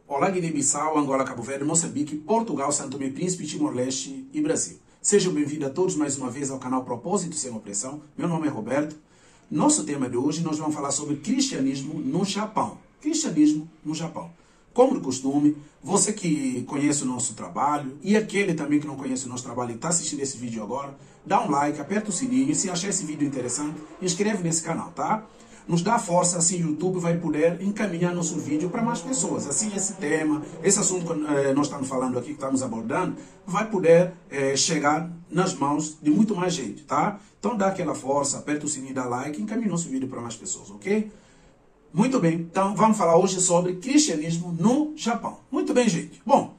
Olá, Guiné-Bissau, Angola, Cabo Verde, Moçambique, Portugal, Santo Tomé e Príncipe, Timor-Leste e Brasil. Sejam bem-vindos a todos mais uma vez ao canal Propósito Sem Opressão. Meu nome é Roberto. Nosso tema de hoje, nós vamos falar sobre cristianismo no Japão. Cristianismo no Japão. Como de costume, você que conhece o nosso trabalho e aquele também que não conhece o nosso trabalho e está assistindo esse vídeo agora, dá um like, aperta o sininho e se achar esse vídeo interessante, inscreve nesse canal, tá? Nos dá força, assim o YouTube vai poder encaminhar nosso vídeo para mais pessoas. Assim esse tema, esse assunto que nós estamos falando aqui, que estamos abordando, vai poder chegar nas mãos de muito mais gente, tá? Então dá aquela força, aperta o sininho, dá like e encaminha nosso vídeo para mais pessoas, ok? Muito bem, então vamos falar hoje sobre cristianismo no Japão. Muito bem, gente. Bom,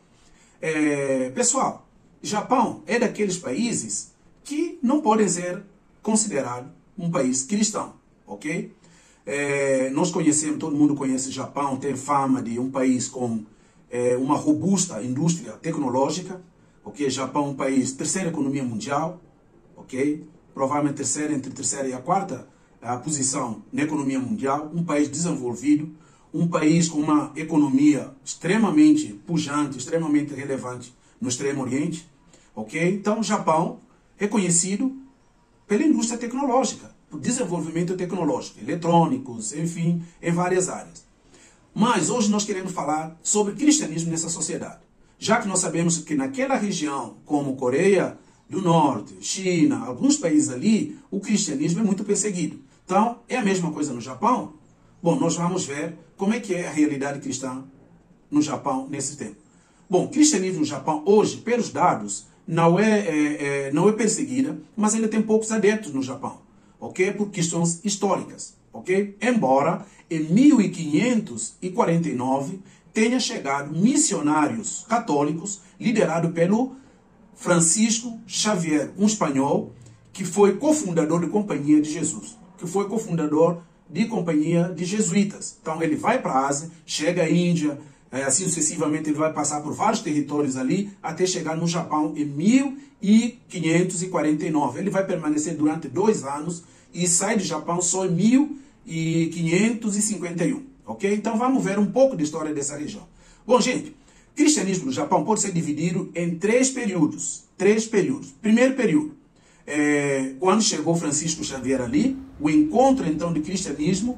pessoal, Japão é daqueles países que não podem ser considerado um país cristão, ok? Nós conhecemos, todo mundo conhece o Japão, tem fama de um país com uma robusta indústria tecnológica, ok? Japão é um país, terceira economia mundial, ok? Provavelmente entre a terceira e a quarta posição na economia mundial, um país desenvolvido, um país com uma economia extremamente pujante, extremamente relevante no Extremo Oriente, ok? Então o Japão é conhecido pela indústria tecnológica, por desenvolvimento tecnológico, eletrônicos, enfim, em várias áreas. Mas hoje nós queremos falar sobre cristianismo nessa sociedade, já que nós sabemos que naquela região, como Coreia do Norte, China, alguns países ali, o cristianismo é muito perseguido. Então, é a mesma coisa no Japão? Bom, nós vamos ver como é que é a realidade cristã no Japão nesse tempo. Bom, o cristianismo no Japão hoje, pelos dados, não é perseguida, mas ele tem poucos adeptos no Japão, ok? Por questões históricas, ok? Embora em 1549 tenha chegado missionários católicos liderados pelo Francisco Xavier, um espanhol que foi cofundador da Companhia de Jesus, que foi cofundador de Companhia de Jesuítas. Então ele vai para a Ásia, chega à Índia, assim sucessivamente ele vai passar por vários territórios ali, até chegar no Japão em 1549. Ele vai permanecer durante 2 anos e sai do Japão só em 1551. Ok? Então vamos ver um pouco da história dessa região. Bom, gente, cristianismo no Japão pode ser dividido em 3 períodos. 3 períodos. Primeiro período, quando chegou Francisco Xavier ali, o encontro então de cristianismo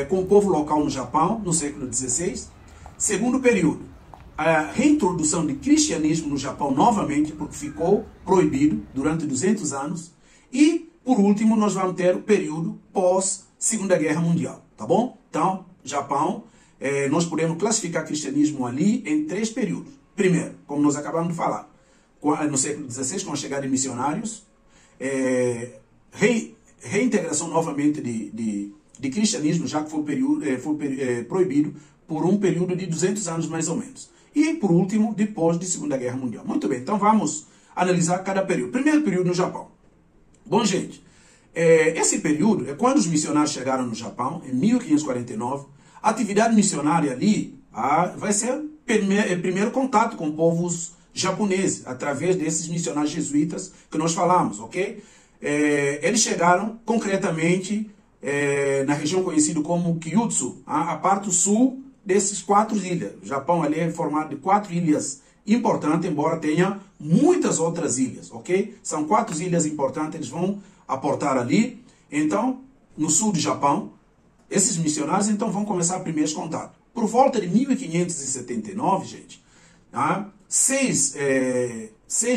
com o povo local no Japão, no século XVI. Segundo período, a reintrodução de cristianismo no Japão novamente, porque ficou proibido durante 200 anos. E, por último, nós vamos ter o período pós-Segunda Guerra Mundial, tá bom? Então, Japão, nós podemos classificar o cristianismo ali em 3 períodos. Primeiro, como nós acabamos de falar, no século XVI, com a chegada de missionários, reintegração novamente de cristianismo, já que foi proibido por um período de 200 anos mais ou menos. E, por último, depois da Segunda Guerra Mundial. Muito bem, então vamos analisar cada período. Primeiro período no Japão. Bom, gente, esse período é quando os missionários chegaram no Japão, em 1549. A atividade missionária ali vai ser o primeiro contato com povos japoneses, através desses missionários jesuítas que nós falamos, ok? Eles chegaram concretamente na região conhecida como Kyushu, a parte sul desses 4 ilhas. O Japão ali é formado de 4 ilhas importantes, embora tenha muitas outras ilhas, ok? São 4 ilhas importantes, eles vão aportar ali. Então, no sul do Japão, esses missionários então vão começar primeiros contatos. Por volta de 1579, gente, 6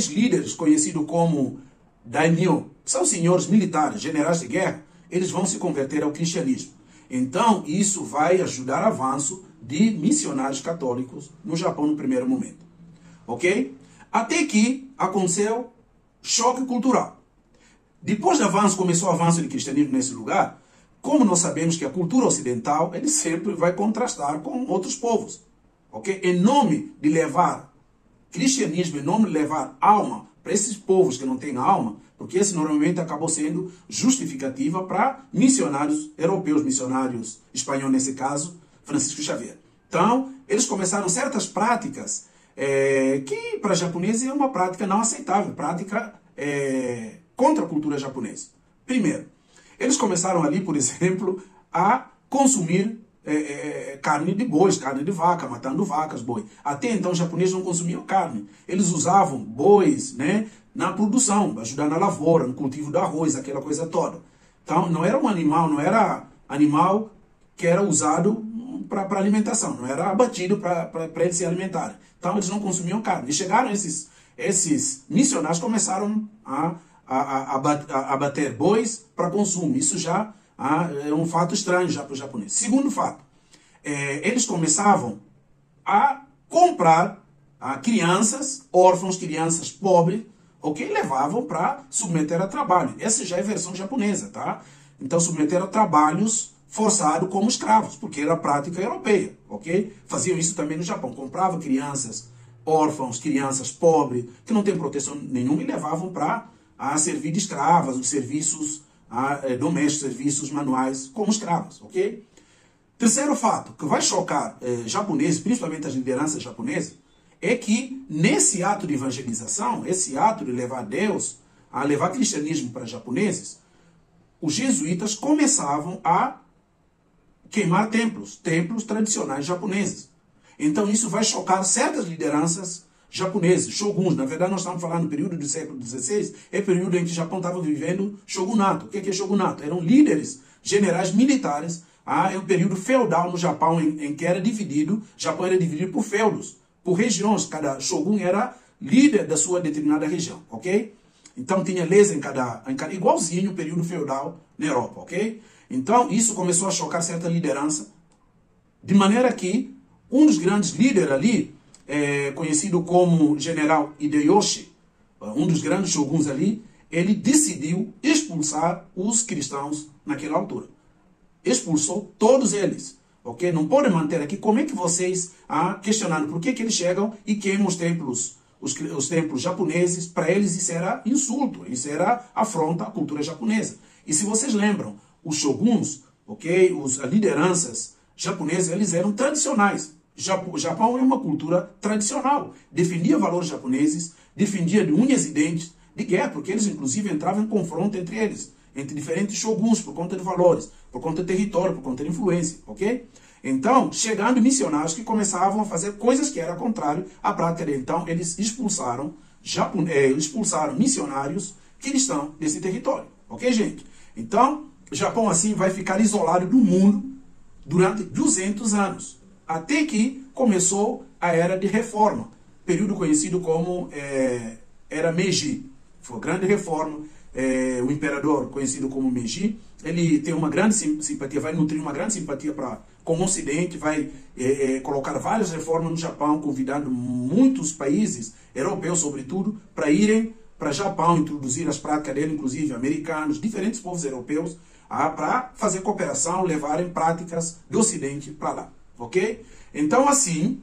líderes conhecidos como daimyo, que são senhores militares, generais de guerra, eles vão se converter ao cristianismo. Então, isso vai ajudar o avanço de missionários católicos no Japão no primeiro momento. Ok? Até que aconteceu choque cultural. Depois do avanço, começou o avanço do cristianismo nesse lugar, como nós sabemos que a cultura ocidental, ele sempre vai contrastar com outros povos. Ok? Em nome de levar cristianismo, em nome de levar alma para esses povos que não têm alma, porque esse normalmente acabou sendo justificativa para missionários europeus, missionários espanhóis nesse caso, Francisco Xavier. Então, eles começaram certas práticas que para japoneses é uma prática não aceitável, prática contra a cultura japonesa. Primeiro, eles começaram ali, por exemplo, a consumir carne de bois, carne de vaca, matando vacas, boi. Até então os japoneses não consumiam carne. Eles usavam bois, né, na produção, ajudando na lavoura, no cultivo do arroz, aquela coisa toda. Então não era não era animal que era usado para alimentação, não era abatido para eles se alimentarem. Então eles não consumiam carne. E chegaram esses missionários, começaram a abater bois para consumo. Isso já é um fato estranho já para os japoneses. Segundo fato, eles começavam a comprar crianças, órfãos, crianças pobres, ok? Levavam para submeter a trabalho. Essa já é a versão japonesa, tá? Então submeter a trabalhos forçados como escravos, porque era a prática europeia, ok? Faziam isso também no Japão. Compravam crianças, órfãos, crianças pobres, que não têm proteção nenhuma, e levavam para servir de escravas, os serviços domésticos, serviços manuais, como escravos, ok? Terceiro fato, que vai chocar japoneses, principalmente as lideranças japonesas, é que nesse ato de evangelização, esse ato de levar Deus, a levar cristianismo para japoneses, os jesuítas começavam a queimar templos tradicionais japoneses. Então isso vai chocar certas lideranças japoneses, shoguns. Na verdade nós estamos falando do período do século XVI, é o período em que o Japão estava vivendo shogunato. O que é shogunato? Eram líderes, generais militares. É um período feudal no Japão em que era dividido, o Japão era dividido por feudos, por regiões. Cada shogun era líder da sua determinada região, ok? Então tinha leis em cada igualzinho o período feudal na Europa, ok? Então isso começou a chocar certa liderança, de maneira que um dos grandes líderes ali, conhecido como General Hideyoshi, um dos grandes shoguns ali, ele decidiu expulsar os cristãos naquela altura. Expulsou todos eles. Ok? Não podem manter aqui. Como é que vocês, questionando por que eles chegam e queimam os templos, os templos japoneses? Para eles isso era insulto, isso era afronta à cultura japonesa. E se vocês lembram, os shoguns, ok, as lideranças japonesas, eles eram tradicionais. O Japão é uma cultura tradicional. Defendia valores japoneses, defendia de unhas e dentes de guerra, porque eles inclusive entravam em confronto entre eles, entre diferentes shoguns, por conta de valores, por conta de território, por conta de influência, ok? Então, chegando missionários que começavam a fazer coisas que eram contrário à prática dele. Então, eles expulsaram missionários cristãos desse território, ok, gente? Então, o Japão assim vai ficar isolado do mundo durante 200 anos, até que começou a Era de Reforma, período conhecido como Era Meiji. Foi a grande reforma. O imperador, conhecido como Meiji, ele tem uma grande simpatia, vai nutrir uma grande simpatia com o Ocidente, vai colocar várias reformas no Japão, convidando muitos países, europeus sobretudo, para irem para o Japão, introduzir as práticas dele, inclusive americanos, diferentes povos europeus, para fazer cooperação, levarem práticas do Ocidente para lá. Ok? Então, assim,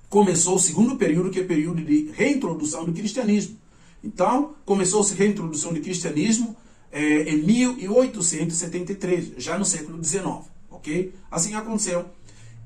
começou o segundo período, que é o período de reintrodução do cristianismo. Então, começou-se a reintrodução do cristianismo em 1873, já no século XIX. Ok? Assim aconteceu.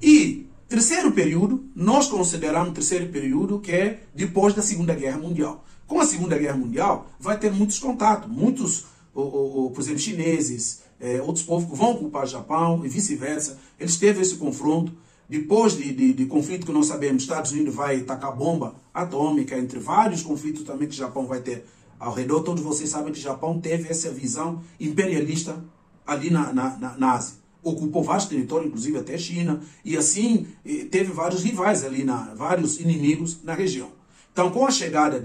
E terceiro período, nós consideramos o terceiro período que é depois da Segunda Guerra Mundial. Com a Segunda Guerra Mundial, vai ter muitos contatos. Muitos, por exemplo, chineses, outros povos que vão ocupar o Japão e vice-versa. Eles teve esse confronto. Depois de conflito que nós sabemos, Estados Unidos vai tacar bomba atômica, entre vários conflitos também que o Japão vai ter ao redor. Todos vocês sabem que o Japão teve essa visão imperialista ali na Ásia. Ocupou vários territórios, inclusive até China, e assim teve vários rivais ali, vários inimigos na região. Então, com a chegada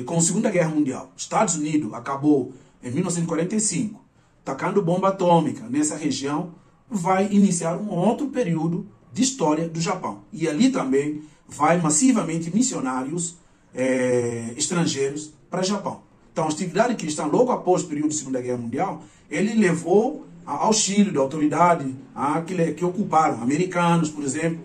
com a Segunda Guerra Mundial, Estados Unidos acabou em 1945, tacando bomba atômica nessa região, vai iniciar um outro período de história do Japão. E ali também vai massivamente missionários estrangeiros para o Japão. Então, a atividade cristã, logo após o período da Segunda Guerra Mundial, ele levou auxílio da autoridade que ocuparam, americanos, por exemplo,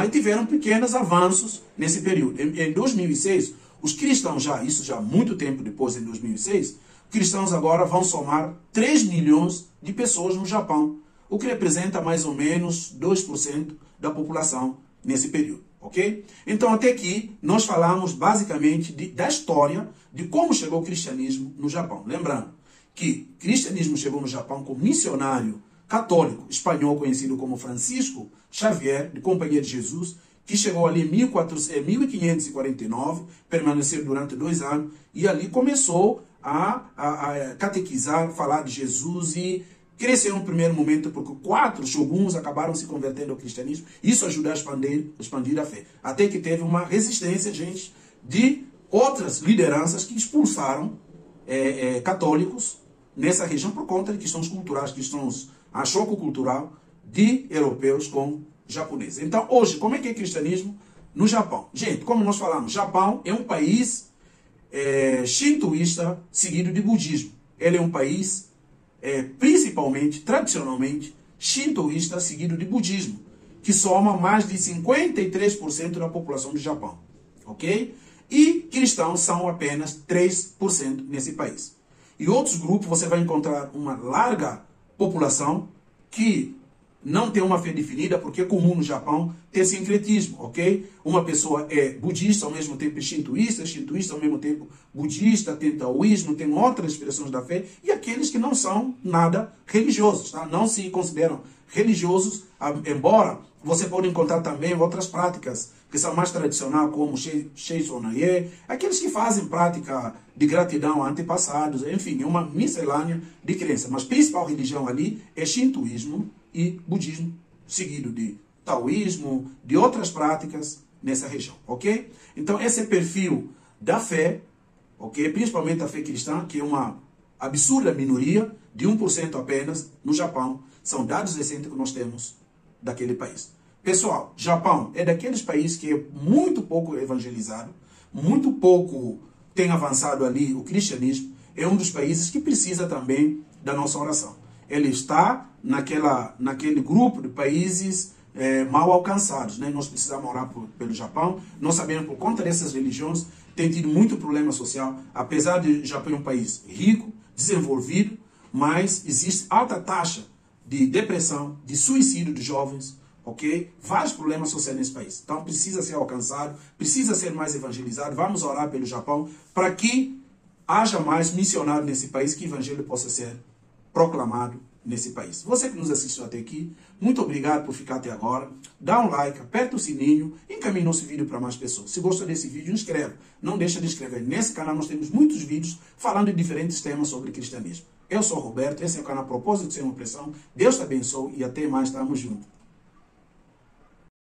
e tiveram pequenos avanços nesse período. Em 2006, os cristãos isso já há muito tempo depois, em 2006, cristãos agora vão somar 3 milhões de pessoas no Japão, o que representa mais ou menos 2% da população nesse período, ok? Então, até aqui, nós falamos basicamente da história de como chegou o cristianismo no Japão. Lembrando que o cristianismo chegou no Japão como missionário católico espanhol conhecido como Francisco Xavier, de Companhia de Jesus, que chegou ali em 1549, permaneceu durante 2 anos, e ali começou a catequizar, falar de Jesus, e cresceu no primeiro momento porque 4 shoguns acabaram se convertendo ao cristianismo. Isso ajudou a expandir a fé. Até que teve uma resistência, gente, de outras lideranças que expulsaram católicos nessa região por conta de questões culturais, questões a choque cultural de europeus com japoneses. Então, hoje, como é que é o cristianismo no Japão? Gente, como nós falamos, Japão é um país shintoísta seguido de budismo. Ele é um país principalmente, tradicionalmente, shintoísta seguido de budismo, que soma mais de 53% da população do Japão. Ok? E cristãos são apenas 3% nesse país. E outros grupos você vai encontrar uma larga população que não tem uma fé definida, porque é comum no Japão ter sincretismo, ok? Uma pessoa é budista, ao mesmo tempo é shintoísta ao mesmo tempo budista, tem taoísmo, tem outras expressões da fé, e aqueles que não são nada religiosos, tá? Não se consideram religiosos, embora você pode encontrar também outras práticas que são mais tradicionais, como Sheisonaye, aqueles que fazem prática de gratidão a antepassados, enfim, é uma miscelânea de crenças. Mas a principal religião ali é shintoísmo e budismo, seguido de taoísmo, de outras práticas nessa região, ok? Então, esse é o perfil da fé, ok? Principalmente a fé cristã, que é uma absurda minoria, de 1% apenas no Japão. São dados recentes que nós temos daquele país. Pessoal, Japão é daqueles países que é muito pouco evangelizado, muito pouco tem avançado ali o cristianismo. É um dos países que precisa também da nossa oração. Ele está naquele grupo de países mal alcançados, né? Nós precisamos orar pelo Japão. Nós sabemos, por conta dessas religiões, tem tido muito problema social. Apesar de o Japão ser um país rico, desenvolvido, mas existe alta taxa de depressão, de suicídio de jovens, ok? Vários problemas sociais nesse país. Então precisa ser alcançado, precisa ser mais evangelizado. Vamos orar pelo Japão para que haja mais missionário nesse país, que o evangelho possa ser proclamado nesse país. Você que nos assistiu até aqui, muito obrigado por ficar até agora. Dá um like, aperta o sininho, encaminhe nosso vídeo para mais pessoas. Se gostou desse vídeo, inscreve. Não deixa de inscrever. Nesse canal nós temos muitos vídeos falando de diferentes temas sobre cristianismo. Eu sou o Roberto, esse é o canal Propósito Sem Opressão. Deus te abençoe e até mais, estamos juntos.